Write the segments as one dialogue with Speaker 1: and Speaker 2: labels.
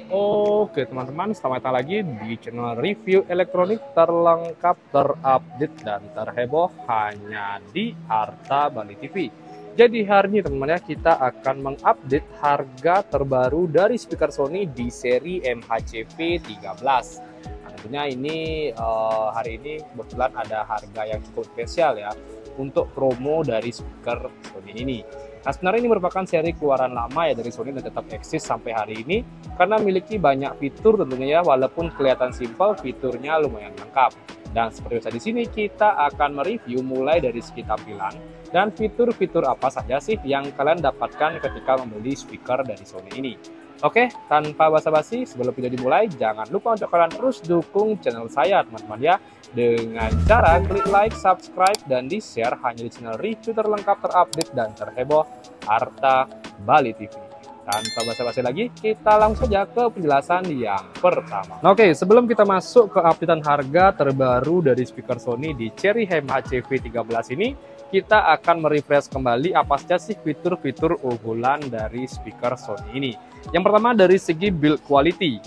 Speaker 1: Oke teman-teman, selamat datang lagi di channel review elektronik terlengkap, terupdate, dan terheboh hanya di Arta Bali TV. Jadi hari ini teman-teman ya, kita akan mengupdate harga terbaru dari speaker Sony di seri MHCV 13. Nah, tentunya ini hari ini kebetulan ada harga yang cukup spesial ya untuk promo dari speaker Sony ini. Nah, sebenarnya ini merupakan seri keluaran lama ya dari Sony dan tetap eksis sampai hari ini karena memiliki banyak fitur tentunya ya, walaupun kelihatan simpel, fiturnya lumayan lengkap. Dan seperti biasa di sini kita akan mereview mulai dari segi tampilan dan fitur-fitur apa saja sih yang kalian dapatkan ketika membeli speaker dari Sony ini. Oke, tanpa basa-basi, sebelum video dimulai, jangan lupa untuk kalian terus dukung channel saya teman-teman ya, dengan cara klik like, subscribe, dan di-share hanya di channel review terlengkap, terupdate, dan terheboh Arta Bali TV. Tanpa basa-basi lagi, kita langsung saja ke penjelasan yang pertama. Oke, sebelum kita masuk ke updatean harga terbaru dari speaker Sony di Cherry MHCV 13 ini, kita akan merefresh kembali apa saja sih fitur-fitur unggulan dari speaker Sony ini. Yang pertama dari segi build quality.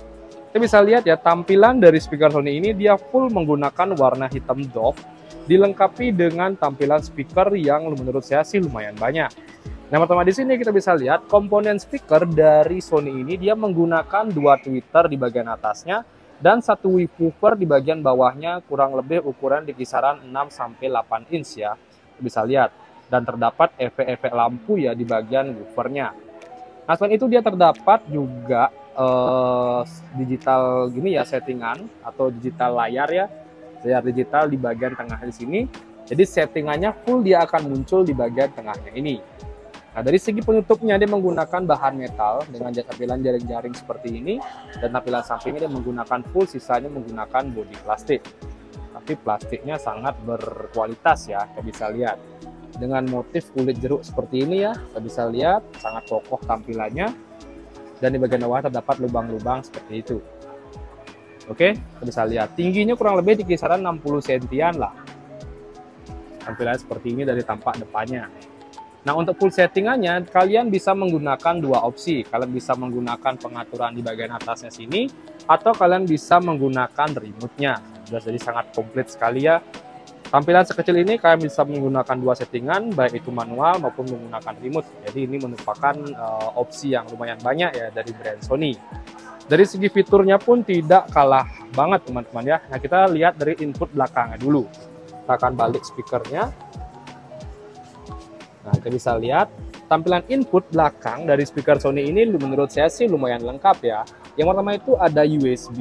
Speaker 1: Kita bisa lihat ya, tampilan dari speaker Sony ini dia full menggunakan warna hitam doff, dilengkapi dengan tampilan speaker yang menurut saya sih lumayan banyak. Nah, pertama di sini kita bisa lihat komponen speaker dari Sony ini dia menggunakan dua tweeter di bagian atasnya dan satu woofer di bagian bawahnya, kurang lebih ukuran di kisaran 6-8 inch ya. Kita bisa lihat, dan terdapat efek-efek lampu ya di bagian woofernya. Nah, selain itu dia terdapat juga digital gini ya, settingan atau digital layar ya, layar digital di bagian tengah di sini. Jadi settingannya full dia akan muncul di bagian tengahnya ini. Nah, dari segi penutupnya dia menggunakan bahan metal dengan tampilan jaring-jaring seperti ini, dan tampilan sampingnya dia menggunakan full, sisanya menggunakan bodi plastik. Tapi plastiknya sangat berkualitas ya, kita bisa lihat. Dengan motif kulit jeruk seperti ini ya, kita bisa lihat sangat kokoh tampilannya. Dan di bagian bawah terdapat lubang-lubang seperti itu. Oke, kita bisa lihat tingginya kurang lebih di kisaran 60 cm lah. Tampilannya seperti ini dari tampak depannya. Nah, untuk full settingannya kalian bisa menggunakan dua opsi. Kalian bisa menggunakan pengaturan di bagian atasnya sini, atau kalian bisa menggunakan remote-nya. Jadi sangat komplit sekali ya. Tampilan sekecil ini kalian bisa menggunakan dua settingan, baik itu manual maupun menggunakan remote. Jadi ini merupakan opsi yang lumayan banyak ya dari brand Sony. Dari segi fiturnya pun tidak kalah banget teman-teman ya. Nah, kita lihat dari input belakangnya dulu. Kita akan balik speakernya. Nah, kita bisa lihat tampilan input belakang dari speaker Sony ini menurut saya sih lumayan lengkap ya. Yang pertama itu ada USB,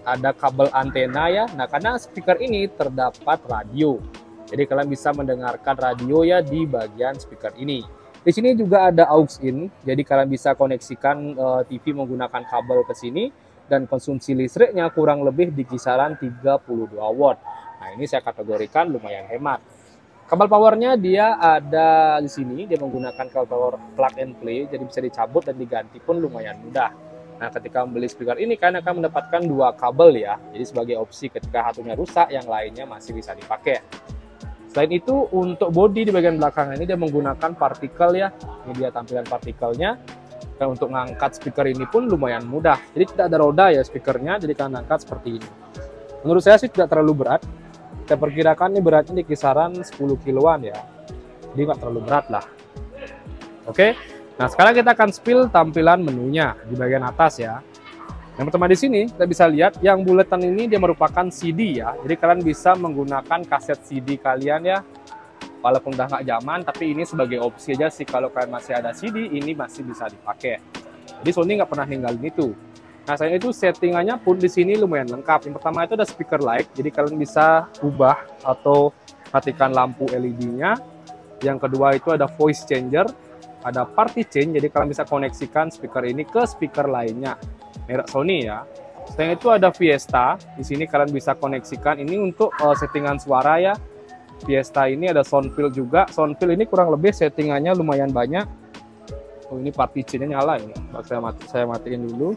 Speaker 1: ada kabel antena ya. Nah, karena speaker ini terdapat radio, jadi kalian bisa mendengarkan radio ya di bagian speaker ini. Di sini juga ada aux in, jadi kalian bisa koneksikan TV menggunakan kabel ke sini, dan konsumsi listriknya kurang lebih di kisaran 32 watt. Nah, ini saya kategorikan lumayan hemat. Kabel powernya dia ada di sini, dia menggunakan kabel power plug and play, jadi bisa dicabut dan diganti pun lumayan mudah. Nah, ketika membeli speaker ini kalian akan mendapatkan dua kabel ya, jadi sebagai opsi ketika satunya rusak, yang lainnya masih bisa dipakai. Selain itu, untuk bodi di bagian belakang ini dia menggunakan partikel ya, ini dia tampilan partikelnya. Dan untuk mengangkat speaker ini pun lumayan mudah, jadi tidak ada roda ya speakernya, jadi kalian angkat seperti ini. Menurut saya sih tidak terlalu berat. Saya perkirakan ini beratnya di kisaran 10 kiloan ya, jadi nggak terlalu berat lah. Oke, nah sekarang kita akan spill tampilan menunya di bagian atas ya. Yang pertama di sini kita bisa lihat yang buletan ini dia merupakan CD ya, jadi kalian bisa menggunakan kaset CD kalian ya, walaupun udah nggak zaman, tapi ini sebagai opsi aja sih. Kalau kalian masih ada CD, ini masih bisa dipakai. Jadi Sony nggak pernah ninggalin itu. Nah, selain itu settingannya pun di sini lumayan lengkap. Yang pertama itu ada speaker light, jadi kalian bisa ubah atau matikan lampu LED-nya. Yang kedua itu ada voice changer, ada party chain, jadi kalian bisa koneksikan speaker ini ke speaker lainnya, merek Sony ya. Selain itu ada Fiesta, di sini kalian bisa koneksikan ini untuk settingan suara ya. Fiesta ini ada soundfill juga. Soundfill ini kurang lebih settingannya lumayan banyak. Oh, ini party chain-nya nyala ini. Saya matiin dulu.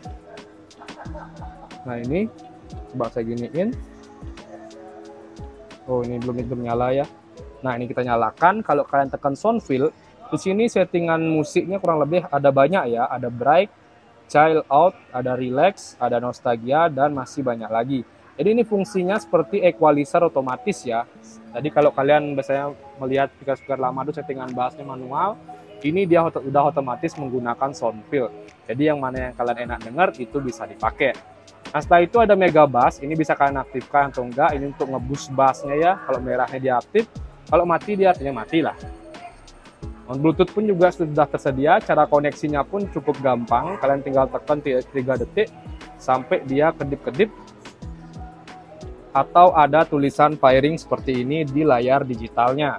Speaker 1: Nah, ini coba saya giniin. Oh, ini belum nyala ya. Nah, ini kita nyalakan. Kalau kalian tekan soundfill, di sini settingan musiknya kurang lebih ada banyak ya. Ada bright, chill out, ada relax, ada nostalgia, dan masih banyak lagi. Jadi ini fungsinya seperti equalizer otomatis ya. Jadi kalau kalian biasanya melihat speaker-speaker lama itu settingan bassnya manual, ini dia udah otomatis menggunakan sound fill. Jadi yang mana yang kalian enak dengar itu bisa dipakai. Nah setelah itu ada mega bass, ini bisa kalian aktifkan atau enggak. Ini untuk ngeboost bassnya ya. Kalau merahnya dia aktif, kalau mati dia artinya mati lah. Bluetooth pun juga sudah tersedia, cara koneksinya pun cukup gampang. Kalian tinggal tekan 3 detik sampai dia kedip-kedip. Atau ada tulisan pairing seperti ini di layar digitalnya.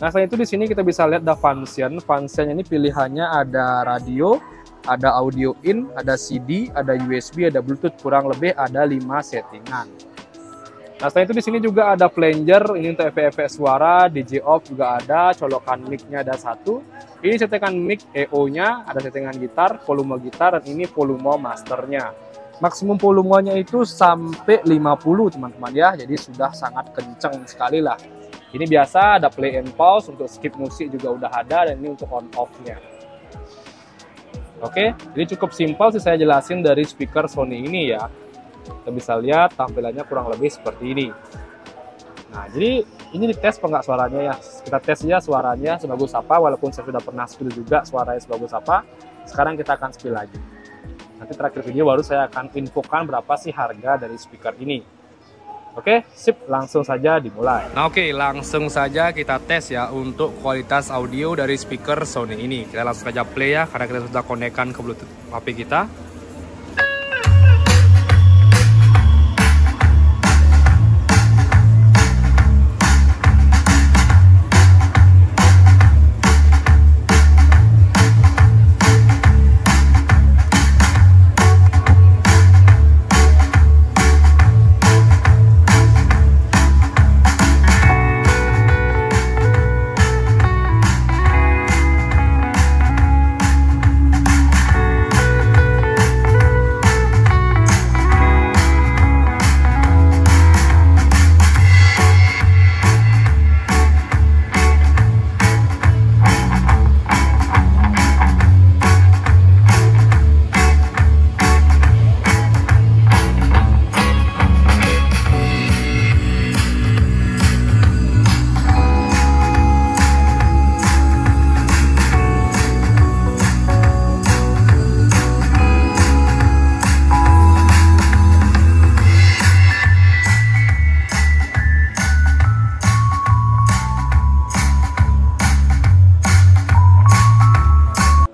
Speaker 1: Nah, selain itu di sini kita bisa lihat ada function. Function ini pilihannya ada radio, ada audio in, ada CD, ada USB, ada Bluetooth, kurang lebih ada 5 settingan. Nah, selain itu di sini juga ada flanger, ini untuk efek-efek suara, DJ off juga ada, colokan mic-nya ada 1. Ini settingan mic EO-nya, ada settingan gitar, volume gitar, dan ini volume masternya. Maksimum volumenya itu sampai 50 teman-teman ya, jadi sudah sangat kenceng sekali lah. Ini biasa ada play and pause, untuk skip musik juga udah ada, dan ini untuk on off-nya. Oke, jadi cukup simpel sih saya jelasin dari speaker Sony ini ya. Kita bisa lihat tampilannya kurang lebih seperti ini. Nah, jadi ini dites apa enggak suaranya ya. Kita tes ya suaranya sebagus apa, walaupun saya sudah pernah spill juga suaranya sebagus apa. Sekarang kita akan spill lagi. Nanti terakhir video baru saya akan infokan berapa sih harga dari speaker ini. Oke, sip, langsung saja dimulai. Nah, oke, langsung saja kita tes ya untuk kualitas audio dari speaker Sony ini. Kita langsung saja play ya, karena kita sudah konekkan ke Bluetooth HP kita.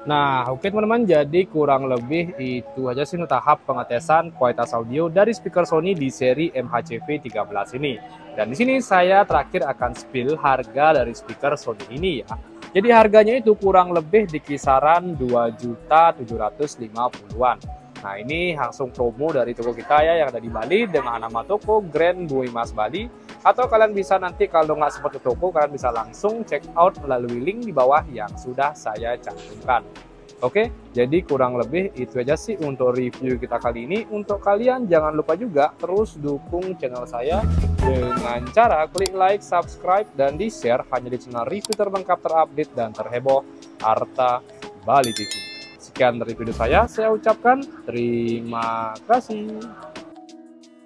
Speaker 1: Nah, oke teman-teman, jadi kurang lebih itu aja sih tahap pengetesan kualitas audio dari speaker Sony di seri MHCV 13 ini. Dan di sini saya terakhir akan spill harga dari speaker Sony ini ya. Jadi harganya itu kurang lebih di kisaran 2.750.000-an. Nah, ini langsung promo dari toko kita ya yang ada di Bali dengan nama toko Grand Boy Mas Bali. Atau kalian bisa nanti kalau nggak sempat ke toko, kalian bisa langsung check out melalui link di bawah yang sudah saya cantumkan. Oke, jadi kurang lebih itu aja sih untuk review kita kali ini. Untuk kalian jangan lupa juga terus dukung channel saya dengan cara klik like, subscribe, dan di-share hanya di channel review terlengkap, terupdate, dan terheboh Arta Bali TV. Sekian dari video saya ucapkan terima kasih.